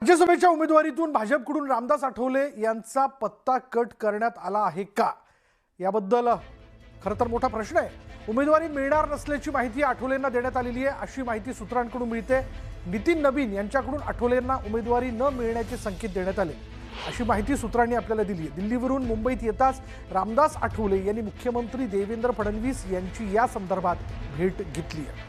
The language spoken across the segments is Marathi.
राज्यसभेच्या उमेदवारीतून भाजपकडून रामदास आठवले यांचा पत्ता कट करण्यात आला आहे का, याबद्दल खरं तर मोठा प्रश्न आहे। उमेदवारी मिळणार नसल्याची माहिती आठवलेंना देण्यात आलेली आहे, अशी माहिती सूत्रांकडून मिळते। नितीन नबीन यांच्याकडून आठवलेंना उमेदवारी न मिळण्याचे संकेत देण्यात आले, अशी माहिती सूत्रांनी आपल्याला दिली आहे। दिल्लीवरून मुंबईत येताच रामदास आठवले यांनी मुख्यमंत्री देवेंद्र फडणवीस यांची या संदर्भात भेट घेतली आहे।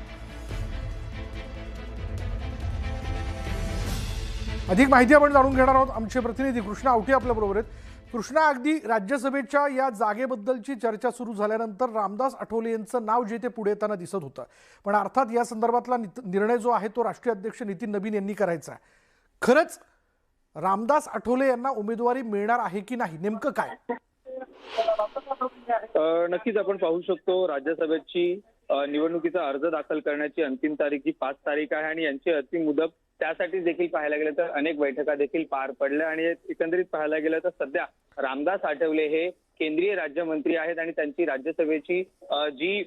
अधिक माहिती आपण जाणून घेणार आहोत। आमचे प्रतिनिधी कृष्णा आवटे आपल्या बरोबर आहेत। कृष्णा, अगदी राज्यसभेच्या या जागेबद्दलची चर्चा सुरू झाल्यानंतर रामदास आठवले यांचं नाव जे ते पुढे येताना दिसत होतं, पण अर्थात या संदर्भातला निर्णय जो आहे तो राष्ट्रीय अध्यक्ष नितीन नबीन यांनी करायचा आहे। खरंच रामदास आठवले यांना उमेदवारी मिळणार आहे की नाही, नेमकं काय? नक्कीच आपण पाहू शकतो, राज्यसभेची निवडणुकीचा अर्ज दाखल करण्याची अंतिम तारीख ही 5 तारीख आहे आणि यांची अंतिम मुदत त्यासाठी देखील पाहायला गेलं तर अनेक बैठका देखील पार पडल्या आणि एकंदरीत पाहायला गेलं तर सध्या रामदास आठवले हे केंद्रीय राज्यमंत्री आहेत आणि त्यांची राज्यसभेची जी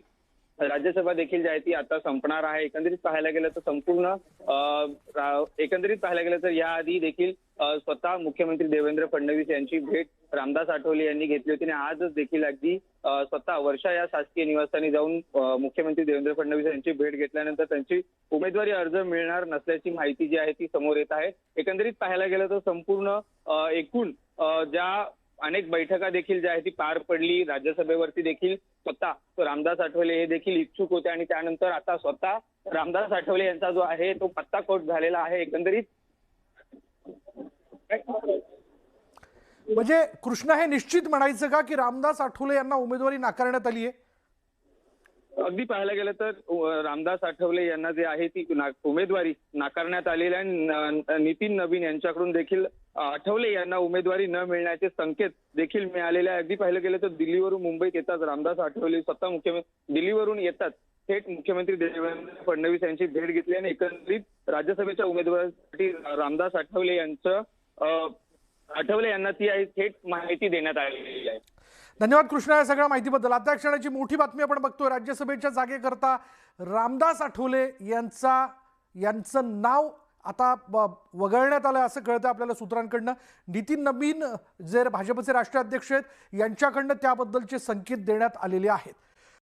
राज्यसभा देखील जी आहे ती आता संपणार आहे। एकंदरीत पाहायला गेलं तर याआधी देखील स्वतः मुख्यमंत्री देवेंद्र फडणवीस यांची भेट रामदास आठवले यांनी घेतली होती आणि आजच देखील अगदी स्वतः वर्षा या शासकीय निवासस्थानी जाऊन मुख्यमंत्री देवेंद्र फडणवीस यांची भेट घेतल्यानंतर त्यांची उमेदवारी अर्ज मिळणार नसल्याची माहिती जी आहे ती समोर येत आहे। एकंदरीत पाहायला गेलं तर संपूर्ण एकूण ज्या अनेक बैठका देखील ज्या आहे ती पार पडली, राज्यसभेवरती देखील स्वतः रामदास आठवले हे देखील इच्छुक होते आणि त्यानंतर आता स्वतः रामदास आठवले यांचा जो आहे तो पत्ता कोट झालेला आहे। एकंदरीत म्हणजे कृष्णा, हे निश्चित म्हणायचं का की रामदास आठवले यांना उमेदवारी नाकारण्यात आली आहे? अगदी पाहायला गेलं तर रामदास आठवले यांना जे आहे ती उमेदवारी नाकारण्यात आलेली आहे। नितीन नबीन यांच्याकडून देखील आठवले यांना उमेदवारी न मिळण्याचे संकेत देखील मिळालेले आहे। अगदी पाहिलं गेलं तर दिल्लीवरून मुंबईत येतात रामदास आठवले स्वतः मुख्यमंत्री दिल्लीवरून येतात थेट मुख्यमंत्री देवेंद्र फडणवीस यांची भेट घेतली आणि एकंदरीत राज्यसभेच्या उमेदवारीसाठी रामदास आठवले यांना ती थेट माहिती देण्यात आलेली आहे। धन्यवाद कृष्णा या सगळ्या माहितीबद्दल। आता क्षणाची मोठी बातमी आपण बघतोय, राज्यसभेच्या जागेकरता रामदास आठवले यांचं नाव आता वगळण्यात आलं असं कळतं आपल्याला सूत्रांकडनं। नितीन नबीन जे भाजपचे राष्ट्रीय अध्यक्ष आहेत यांच्याकडनं त्याबद्दलचे संकेत देण्यात आलेले आहेत।